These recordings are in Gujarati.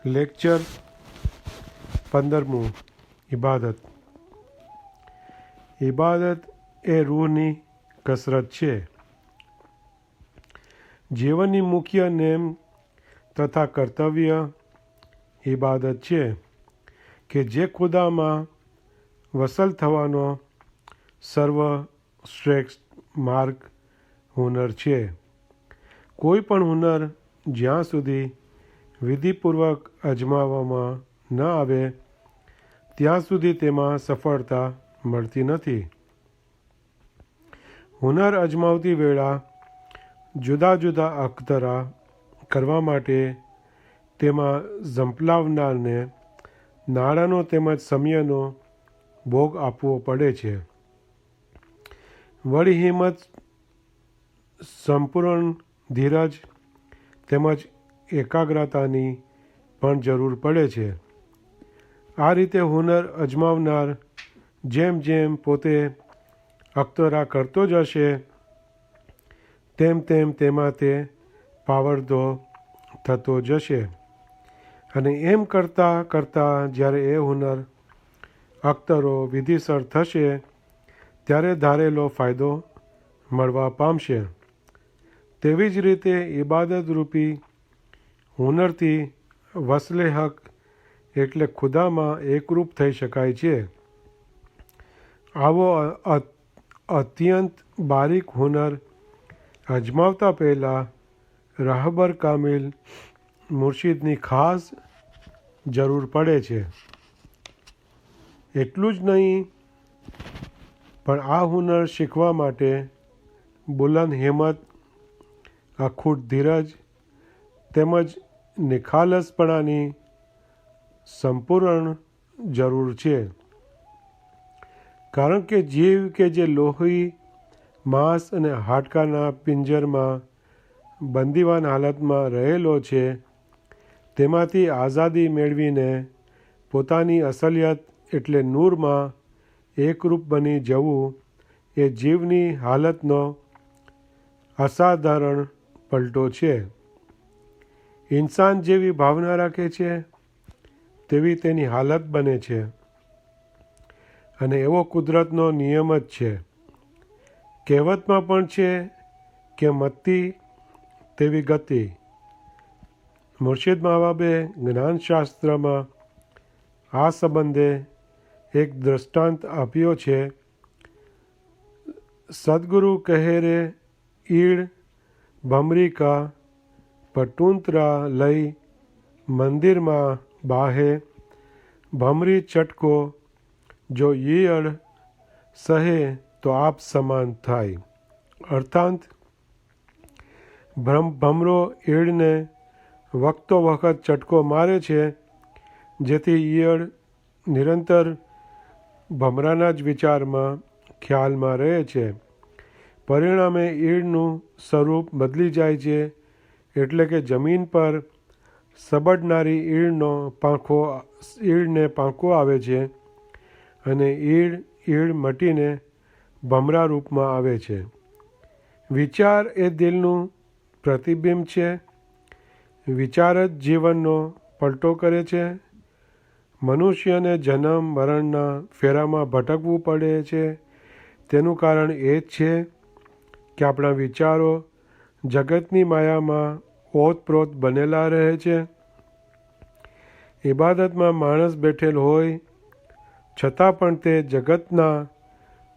લેક્ચર 15 ઇબાદત. ઇબાદત એ રૂહની કસરત છે. જીવનની મુખ્ય નેમ તથા કર્તવ્ય ઇબાદત છે કે જે ખુદામાં વસલ થવાનો સર્વશ્રેષ્ઠ માર્ગ હુનર છે. કોઈ પણ હુનર જ્યાં સુધી વિધિપૂર્વક અજમાવવામાં ન આવે ત્યાં સુધી તેમાં સફળતા મળતી નથી. હુનર અજમાવતી વેળા જુદા જુદા અખતરા કરવા માટે તેમાં ઝંપલાવનારને નાણાંનો તેમજ સમયનો ભોગ આપવો પડે છે. વળી હિંમત, સંપૂર્ણ ધીરજ તેમજ એકાગ્રતાની પણ જરૂર પડે છે. આ રીતે હુનર અજમાવનાર જેમ જેમ પોતે અખતરા કરતો જશે તેમ તેમ તેમાં તે પાવરદો થતો જશે અને એમ કરતાં કરતાં જ્યારે એ હુનર અખતરો વિધિસર થશે ત્યારે ધારેલો ફાયદો મળવા પામશે. તેવી જ રીતે ઇબાદતરૂપી હુનરથી વસલે હક એટલે ખુદામાં એકરૂપ થઈ શકાય છે. આવો અત્યંત બારીક હુનર અજમાવતા પહેલાં રાહબર કામિલ મુર્શિદની ખાસ જરૂર પડે છે. એટલું જ નહીં પણ આ હુનર શીખવા માટે બુલંદ હિંમત, અખૂટ ધીરજ તેમજ નિખાલસપણાની સંપૂર્ણ જરૂર છે. કારણ કે જીવ કે જે લોહી, માંસ અને હાડકાના પિંજરમાં બંદીવાન હાલતમાં રહેલો છે તેમાંથી આઝાદી મેળવીને પોતાની અસલિયત એટલે નૂરમાં એકરૂપ બની જવું એ જીવની હાલતનો અસાધારણ પલટો છે. ઇન્સાન જેવી ભાવના રાખે છે તેવી તેની હાલત બને છે અને એવો કુદરતનો નિયમ જ છે. કહેવતમાં પણ છે કે મતિ તેવી ગતિ. મુર્શિદ મહાબાબે જ્ઞાનશાસ્ત્રમાં આ સંબંધે એક દૃષ્ટાંત આપ્યો છે. સદગુરુ કહે રે ઈડ ભમરી કા પટુંતરા લઈ મંદિરમાં બાહે ભમરી ચટકો જો ઈયળ સહે તો આપ સમાન થાય. અર્થાત ભમરો ઈયળને વખતો વખત ચટકો મારે છે જેથી ઈયળ નિરંતર ભમરાના જ વિચારમાં ખ્યાલમાં રહે છે. પરિણામે ઈયળનું સ્વરૂપ બદલી જાય છે એટલે કે જમીન પર સબડનારી ઈળને પાંખો આવે છે અને ઈળ મટીને ભમરા રૂપમાં આવે છે. વિચાર એ દિલનું પ્રતિબિંબ છે. વિચાર જ જીવનનો પલટો કરે છે. મનુષ્યને જન્મ મરણના ફેરામાં ભટકવું પડે છે તેનું કારણ એ જ છે કે આપણા વિચારો જગતની માયામાં ઓતપ્રોત બનેલા રહે છે. ઇબાદતમાં માણસ બેઠેલ હોય છતાં પણ તે જગતના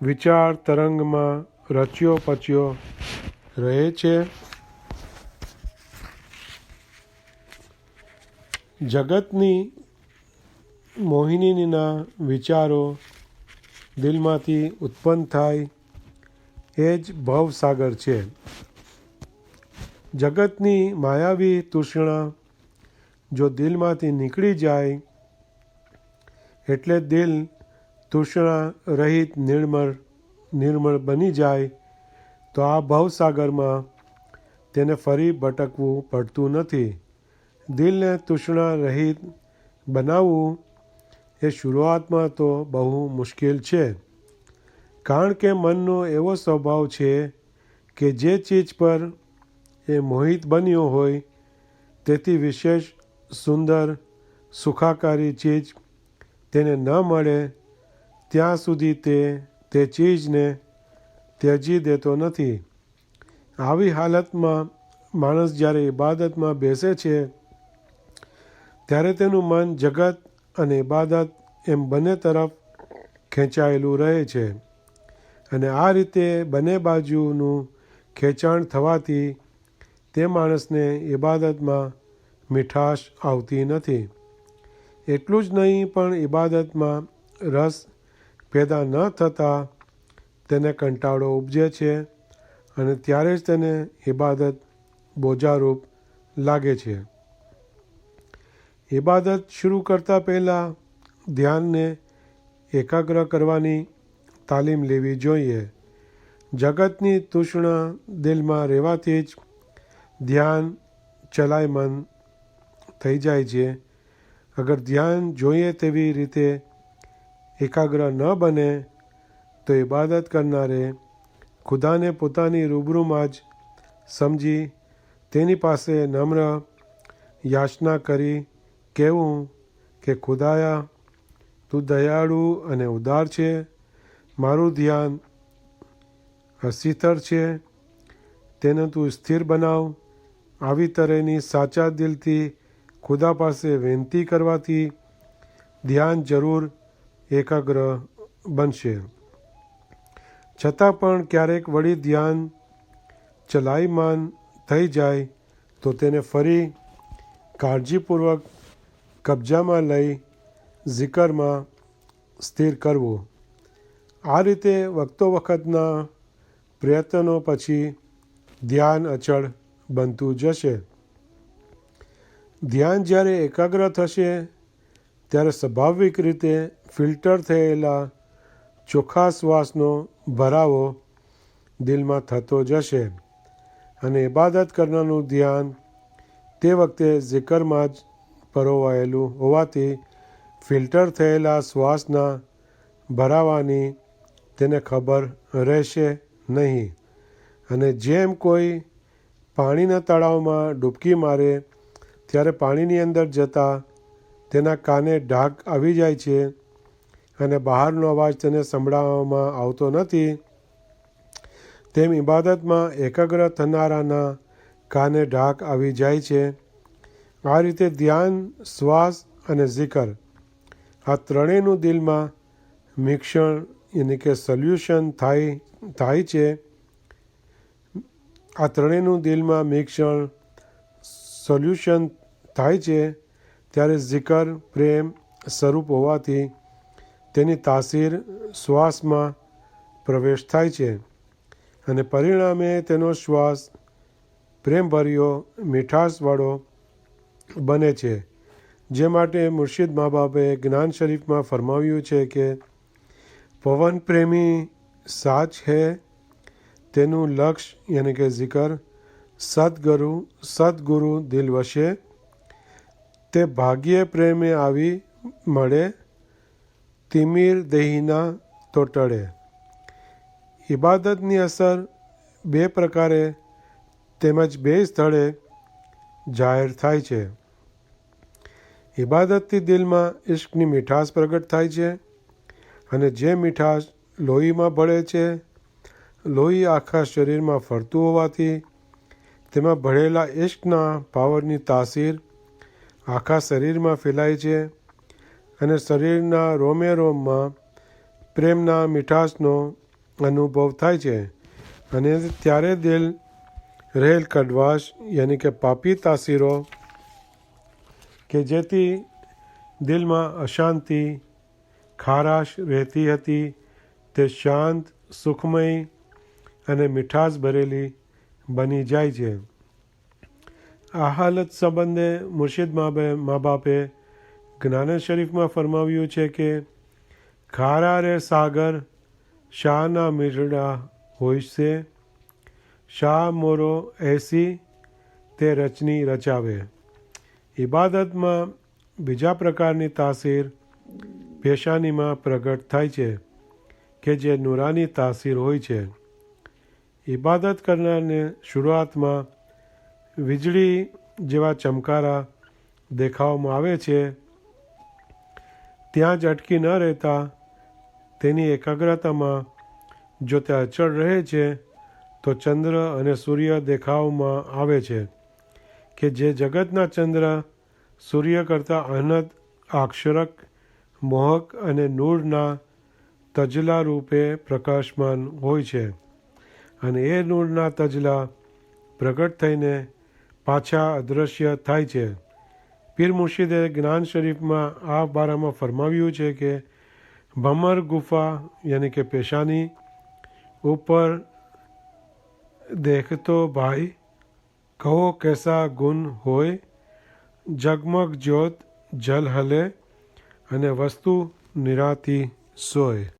વિચાર તરંગમાં રચ્યો પચ્યો રહે છે. જગતની મોહિનીના વિચારો દિલમાંથી ઉત્પન્ન થાય એ જ ભવસાગર છે. જગતની માયાવી તૃષ્ણા જો દિલમાંથી નીકળી જાય એટલે દિલ તૃષ્ણા રહિત નિર્મળ બની જાય તો આ ભવસાગરમાં તેને ફરી ભટકવું પડતું નથી. દિલને તૃષ્ણા રહિત બનાવવું એ શરૂઆતમાં તો બહુ મુશ્કેલ છે. કારણ કે મનનો એવો સ્વભાવ છે કે જે ચીજ પર એ મોહિત બન્યો હોય તેથી વિશેષ સુંદર સુખાકારી ચીજ તેને ન મળે ત્યાં સુધી તે ચીજને ત્યજી દેતો નથી. આવી હાલતમાં માણસ જ્યારે ઇબાદતમાં બેસે છે ત્યારે તેનું મન જગત અને ઇબાદત એમ બંને તરફ ખેંચાયેલું રહે છે અને આ રીતે બંને બાજુનું ખેંચાણ થવાથી તે માણસને ઇબાદતમાં મીઠાશ આવતી નથી. એટલું જ નહીં પણ ઇબાદતમાં રસ પેદા ન થતાં તેને કંટાળો ઉપજે છે અને ત્યારે જ તેને ઇબાદત બોજારૂપ લાગે છે. ઇબાદત શરૂ કરતાં પહેલાં ધ્યાનને એકાગ્ર કરવાની તાલીમ લેવી જોઈએ. જગતની તૃષ્ણા દિલમાં રહેવાથી જ ધ્યાન ચલાયમન થઈ જાય છે. અગર ધ્યાન જોઈએ તેવી રીતે એકાગ્ર ન બને તો ઇબાદત કરનારે ખુદાને પોતાની રૂબરૂમાં જ સમજી તેની પાસે નમ્ર યાચના કરી કહેવું કે ખુદાયા, તું દયાળુ અને ઉદાર છે, મારું ધ્યાન અસ્થિર છે, તેને તું સ્થિર બનાવ. આવી તરહની સાચા દિલથી ખુદા પાસે વિનંતી કરવાથી ધ્યાન જરૂર એકાગ્ર બનશે. છતાં પણ ક્યારેક વળી ધ્યાન ચલાયમાન થઈ જાય તો તેને ફરી કાળજીપૂર્વક કબજામાં લઈ ઝિકરમાં સ્થિર કરવું. આ રીતે વખતો વખતના પ્રયત્નો પછી ધ્યાન અચળ બનતું જશે. ધ્યાન જ્યારે એકાગ્ર થશે ત્યારે સ્વાભાવિક રીતે ફિલ્ટર થયેલા ચોખ્ખા શ્વાસનો ભરાવો દિલમાં થતો જશે અને ઇબાદત કરનારનું ધ્યાન તે વખતે ઝિકરમાં જ પરોવાયેલું હોવાથી ફિલ્ટર થયેલા શ્વાસના ભરાવાની તેને ખબર રહેશે નહીં. અને જેમ કોઈ પાણીના તળાવમાં ડૂબકી મારે ત્યારે પાણીની અંદર જતાં તેના કાને ઢાક આવી જાય છે અને બહારનો અવાજ તેને સંભળાવવામાં આવતો નથી, તેમ ઇબાદતમાં એકાગ્ર થનારાના કાને ઢાક આવી જાય છે. આ રીતે ધ્યાન, શ્વાસ અને ઝિકર આ ત્રણેયનું દિલમાં મિશ્રણ એટલે કે સોલ્યુશન થાય છે. આ ત્રણેયનું દિલમાં મિશ્રણ સોલ્યુશન થાય છે ત્યારે ઝિકર પ્રેમ સ્વરૂપ હોવાથી તેની તાસીર શ્વાસમાં પ્રવેશ થાય છે અને પરિણામે તેનો શ્વાસ પ્રેમભર્યો, મીઠાશવાળો બને છે. જે માટે મુર્શિદ મા બાપે જ્ઞાન શરીફમાં ફરમાવ્યું છે કે પવન પ્રેમી સાચ હૈ, તેનું લક્ષ્ય યાની કે ઝિકર સદગુરુ દિલ વશે, તે ભાગ્યે પ્રેમે આવી મળે, તિમિર દેહીના તો ટળે. ઇબાદતની અસર બે પ્રકારે તેમજ બે સ્થળે જાહેર થાય છે. ઇબાદતથી દિલમાં ઇશ્કની મીઠાશ પ્રગટ થાય છે અને જે મીઠાશ લોહીમાં ભળે છે, લોહી આખા શરીરમાં ફરતું હોવાથી તેમાં ભળેલા ઇશ્કના પાવરની તાસીર આખા શરીરમાં ફેલાય છે અને શરીરના રોમે રોમમાં પ્રેમના મીઠાશનો અનુભવ થાય છે અને ત્યારે દિલ રહેલ કડવાશ યાની કે પાપી તાસીરો કે જેથી દિલમાં અશાંતિ, ખારાશ રહેતી હતી તે શાંત, સુખમય અને મીઠાશ ભરેલી બની જાય છે. આ હાલત સંબંધે મુર્શિદ મા બાપે જ્ઞાન શરીફમાં ફરમાવ્યું છે કે ખારા રે સાગર શાહના મીરડા હોય છે, શાહ મોરો એસી તે રચની રચાવે. ઇબાદતમાં બીજા પ્રકારની તાસીર પેશાનીમાં પ્રગટ થાય છે કે જે નૂરાની તાસીર હોય છે. ઇબાદત કરનારને શરૂઆતમાં વીજળી જેવા ચમકારા દેખાવામાં આવે છે ત્યાં જ અટકી ન રહેતા તેની એકાગ્રતામાં જો તે અચળ રહે છે તો ચંદ્ર અને સૂર્ય દેખાવમાં આવે છે કે જે જગતના ચંદ્ર સૂર્ય કરતાં અનંત અક્ષરક મોહક અને નૂરના તજલા રૂપે પ્રકાશમાન હોય છે અને એ નૂરના તજલા પ્રગટ થઈને પાછા અદૃશ્ય થાય છે. પીર મુર્શિદે જ્ઞાન શરીફમાં આ બારામાં ફરમાવ્યું છે કે ભમર ગુફા યાની કે પેશાની ઉપર દેખતો ભાઈ કહો કેસા ગુણ હોય, જગમગ જ્યોત જલ હલે અને વસ્તુ નિરાતી સોય.